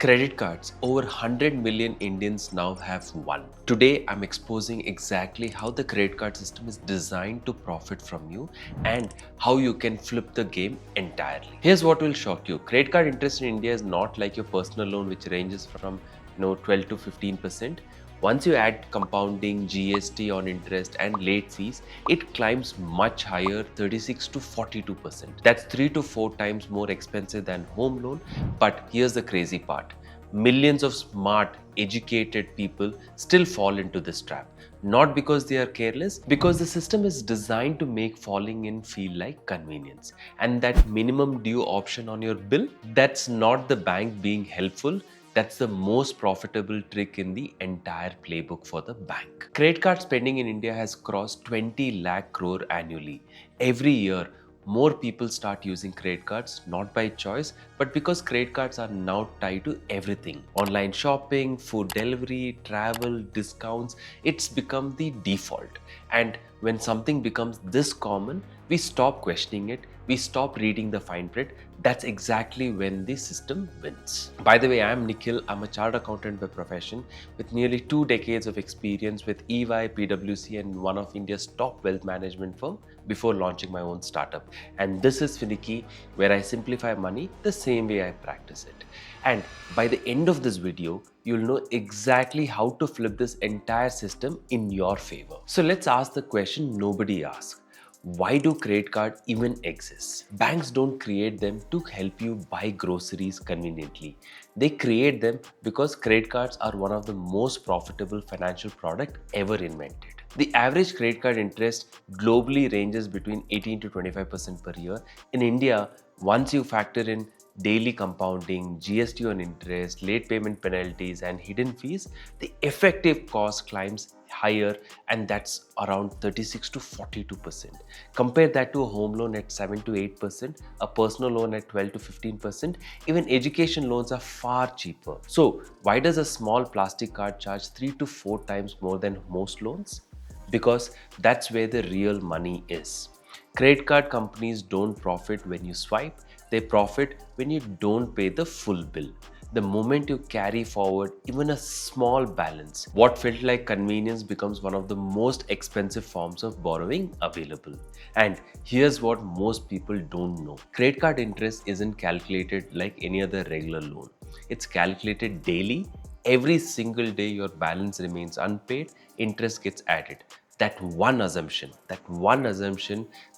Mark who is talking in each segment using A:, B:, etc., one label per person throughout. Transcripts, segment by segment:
A: Credit cards. Over 100 million Indians now have one. Today, I'm exposing exactly how the credit card system is designed to profit from you and how you can flip the game entirely. Here's what will shock you. Credit card interest in India is not like your personal loan, which ranges from 12 to 15%. Once you add compounding, GST on interest and late fees, it climbs much higher, 36 to 42%. That's 3 to 4 times more expensive than home loan. But here's the crazy part. Millions of smart, educated people still fall into this trap. Not because they are careless, because the system is designed to make falling in feel like convenience. And that minimum due option on your bill, that's not the bank being helpful. That's the most profitable trick in the entire playbook for the bank. Credit card spending in India has crossed 20 lakh crore annually. Every year, more people start using credit cards not by choice but because credit cards are now tied to everything. Online shopping, food delivery, travel, discounts, it's become the default. And when something becomes this common, we stop questioning it, we stop reading the fine print. That's exactly when the system wins. By the way, I'm Nikhil. I'm a chartered accountant by profession with nearly 2 decades of experience with EY, PwC, and one of India's top wealth management firm before launching my own startup. And this is Finicky, where I simplify money the same way I practice it. And by the end of this video, you'll know exactly how to flip this entire system in your favor. So let's ask the question nobody asks. Why do credit cards even exist? Banks don't create them to help you buy groceries conveniently. They create them because credit cards are one of the most profitable financial products ever invented. The average credit card interest globally ranges between 18 to 25% per year. In India, once you factor in daily compounding, GST on interest, late payment penalties, and hidden fees, the effective cost climbs higher, and that's around 36 to 42%. Compare that to a home loan at 7 to 8%, a personal loan at 12 to 15%. Even education loans are far cheaper. So, why does a small plastic card charge 3 to 4 times more than most loans? Because that's where the real money is. Credit card companies don't profit when you swipe, they profit when you don't pay the full bill. The moment you carry forward even a small balance, what felt like convenience becomes one of the most expensive forms of borrowing available. And here's what most people don't know. Credit card interest isn't calculated like any other regular loan. It's calculated daily. Every single day your balance remains unpaid, interest gets added. That one assumption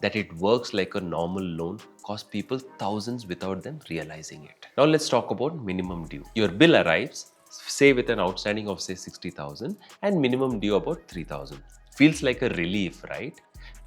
A: that it works like a normal loan costs people thousands without them realizing it. Now let's talk about minimum due. Your bill arrives, say with an outstanding of say 60,000 and minimum due about 3,000. Feels like a relief, right?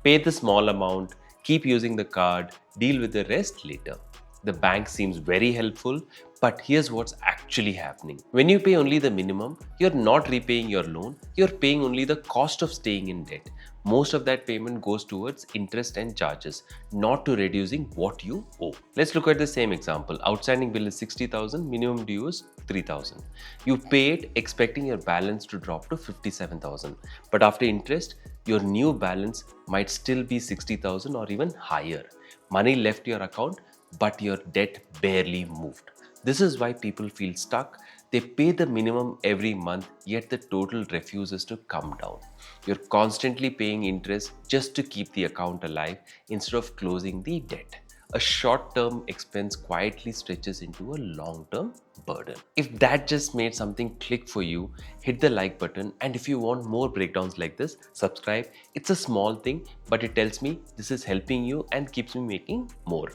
A: Pay the small amount, keep using the card, deal with the rest later. The bank seems very helpful, but here's what's actually happening. When you pay only the minimum, you're not repaying your loan, you're paying only the cost of staying in debt. Most of that payment goes towards interest and charges, not to reducing what you owe. Let's look at the same example. Outstanding bill is 60,000, minimum due is 3,000. You pay it expecting your balance to drop to 57,000. But after interest, your new balance might still be 60,000 or even higher. Money left your account, but your debt barely moved. This is why people feel stuck. They pay the minimum every month, yet the total refuses to come down. You're constantly paying interest just to keep the account alive instead of closing the debt. A short-term expense quietly stretches into a long-term burden. If that just made something click for you, hit the like button, and if you want more breakdowns like this, subscribe. It's a small thing, but it tells me this is helping you and keeps me making more.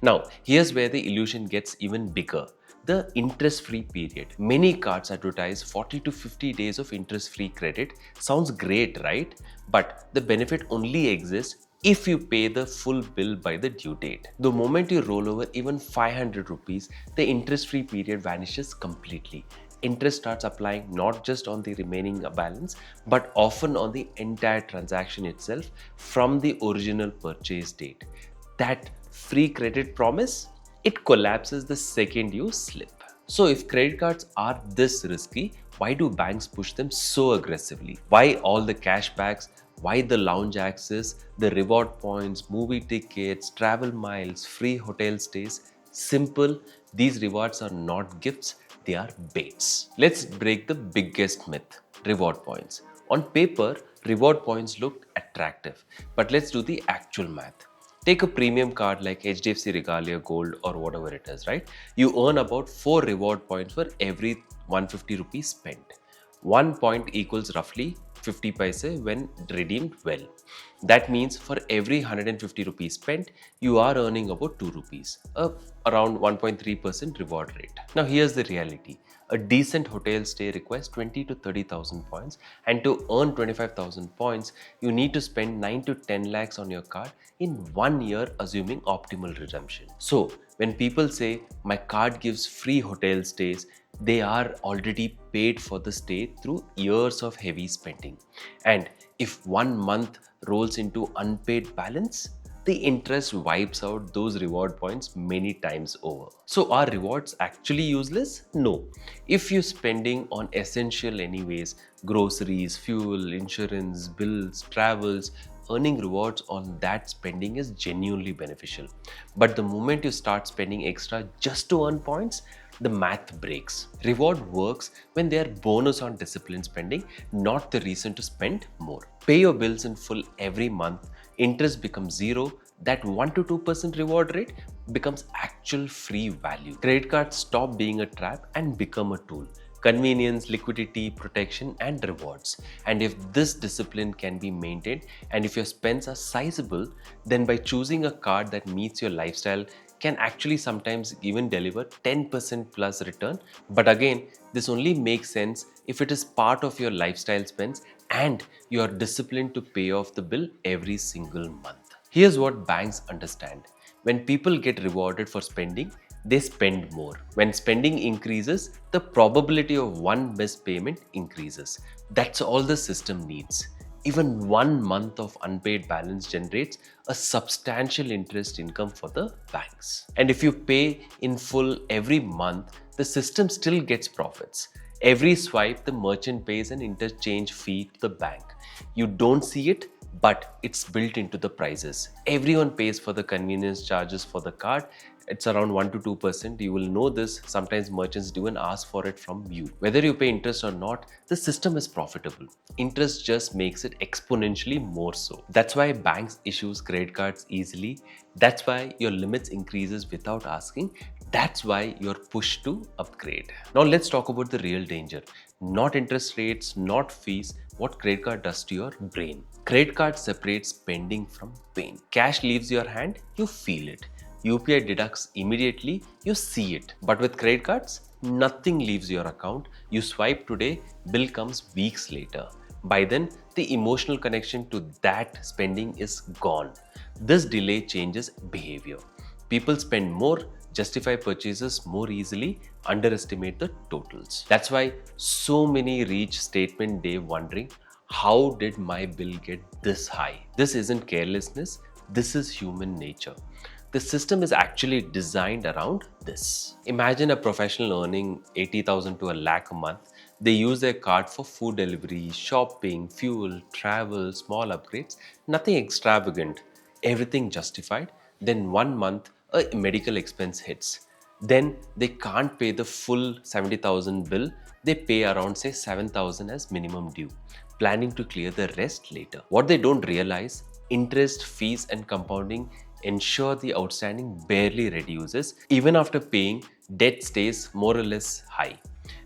A: Now, here's where the illusion gets even bigger. The interest-free period. Many cards advertise 40 to 50 days of interest-free credit. Sounds great, right? But the benefit only exists if you pay the full bill by the due date. The moment you roll over even 500 rupees, the interest-free period vanishes completely. Interest starts applying not just on the remaining balance, but often on the entire transaction itself from the original purchase date. That free credit promise, it collapses the second you slip. So if credit cards are this risky, why do banks push them so aggressively? Why all the cashbacks? Why the lounge access, the reward points, movie tickets, travel miles, free hotel stays? Simple, these rewards are not gifts, they are baits. Let's break the biggest myth, reward points. On paper, reward points look attractive, but let's do the actual math. Take a premium card like HDFC Regalia Gold or whatever it is, right? You earn about 4 reward points for every 150 rupees spent. 1 point equals roughly 50 paise when redeemed well. That means for every 150 rupees spent, you are earning about 2 rupees, around 1.3% reward rate. Now here's the reality. A decent hotel stay requires 20 to 30,000 points, and to earn 25,000 points, you need to spend 9 to 10 lakhs on your card in 1 year, assuming optimal redemption. So when people say my card gives free hotel stays, they are already paid for the stay through years of heavy spending. And if 1 month rolls into unpaid balance, the interest wipes out those reward points many times over. So are rewards actually useless? No. If you're spending on essential anyways, groceries, fuel, insurance, bills, travels, earning rewards on that spending is genuinely beneficial. But the moment you start spending extra just to earn points, the math breaks. Reward works when they are bonus on disciplined spending, not the reason to spend more. Pay your bills in full every month, interest becomes zero, that 1 to 2% reward rate becomes actual free value. Credit cards stop being a trap and become a tool. Convenience, liquidity, protection, and rewards. And if this discipline can be maintained, and if your spends are sizable, then by choosing a card that meets your lifestyle can actually sometimes even deliver 10% plus return. But again, this only makes sense if it is part of your lifestyle spends and you are disciplined to pay off the bill every single month. Here's what banks understand. When people get rewarded for spending, they spend more. When spending increases, the probability of one missed payment increases. That's all the system needs. Even 1 month of unpaid balance generates a substantial interest income for the banks. And if you pay in full every month, the system still gets profits. Every swipe, the merchant pays an interchange fee to the bank. You don't see it, but it's built into the prices. Everyone pays for the convenience charges for the card. It's around 1 to 2%. You will know this. Sometimes merchants do and ask for it from you. Whether you pay interest or not, the system is profitable. Interest just makes it exponentially more so. That's why banks issues credit cards easily. That's why your limits increases without asking. That's why you're pushed to upgrade. Now let's talk about the real danger. Not interest rates, not fees, what credit card does to your brain. Credit card separates spending from pain. Cash leaves your hand, you feel it. UPI deducts immediately, you see it. But with credit cards, nothing leaves your account. You swipe today, bill comes weeks later. By then, the emotional connection to that spending is gone. This delay changes behavior. People spend more, justify purchases more easily, underestimate the totals. That's why so many reach statement day wondering, how did my bill get this high? This isn't carelessness, this is human nature. The system is actually designed around this. Imagine a professional earning 80,000 to a lakh a month. They use their card for food delivery, shopping, fuel, travel, small upgrades, nothing extravagant, everything justified. Then 1 month, a medical expense hits. Then they can't pay the full 70,000 bill. They pay around say 7,000 as minimum due, planning to clear the rest later. What they don't realize, interest, fees, and compounding ensure the outstanding barely reduces. Even after paying, debt stays more or less high.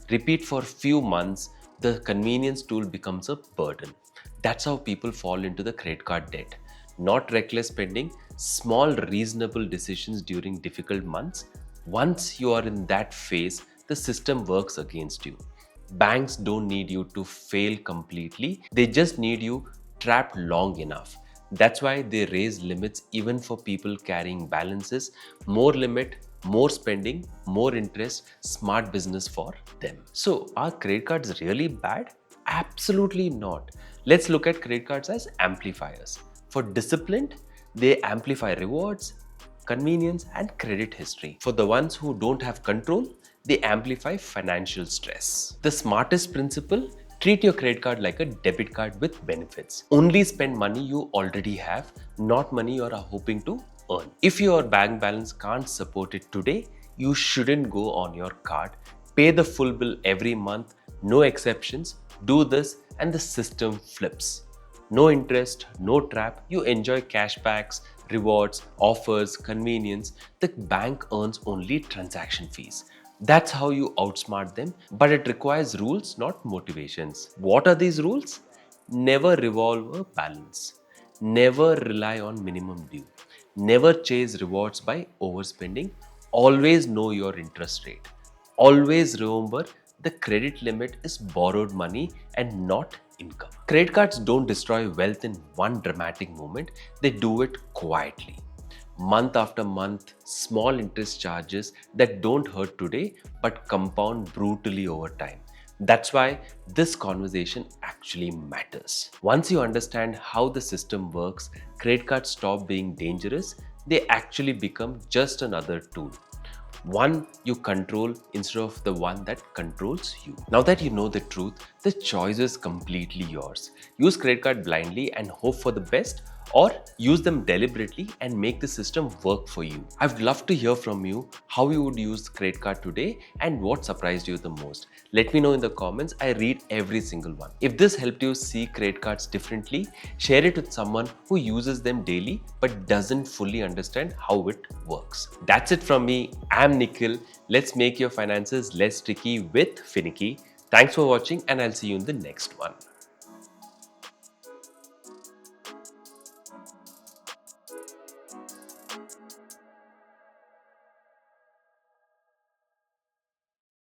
A: Repeat for few months, the convenience tool becomes a burden. That's how people fall into the credit card debt. Not reckless spending, small reasonable decisions during difficult months. Once you are in that phase, the system works against you. Banks don't need you to fail completely. They just need you trapped long enough. That's why they raise limits even for people carrying balances. More limit, more spending, more interest, smart business for them. So are credit cards really bad? Absolutely not. Let's look at credit cards as amplifiers. For disciplined, they amplify rewards, convenience, and credit history. For the ones who don't have control, they amplify financial stress. The smartest principle: treat your credit card like a debit card with benefits. Only spend money you already have, not money you are hoping to earn. If your bank balance can't support it today, you shouldn't go on your card. Pay the full bill every month, no exceptions. Do this and the system flips. No interest, no trap. You enjoy cashbacks, rewards, offers, convenience. The bank earns only transaction fees. That's how you outsmart them, but it requires rules, not motivations. What are these rules? Never revolve a balance. Never rely on minimum due. Never chase rewards by overspending. Always know your interest rate. Always remember the credit limit is borrowed money and not income. Credit cards don't destroy wealth in one dramatic moment, they do it quietly. Month after month, small interest charges that don't hurt today but compound brutally over time. That's why this conversation actually matters. Once you understand how the system works, credit cards stop being dangerous, they actually become just another tool. One you control instead of the one that controls you. Now that you know the truth, the choice is completely yours. Use credit card blindly and hope for the best, or use them deliberately and make the system work for you. I'd love to hear from you how you would use credit card today and what surprised you the most. Let me know in the comments. I read every single one. If this helped you see credit cards differently, share it with someone who uses them daily but doesn't fully understand how it works. That's it from me. I'm Nikhil. Let's make your finances less tricky with Finicky. Thanks for watching, and I'll see you in the next one.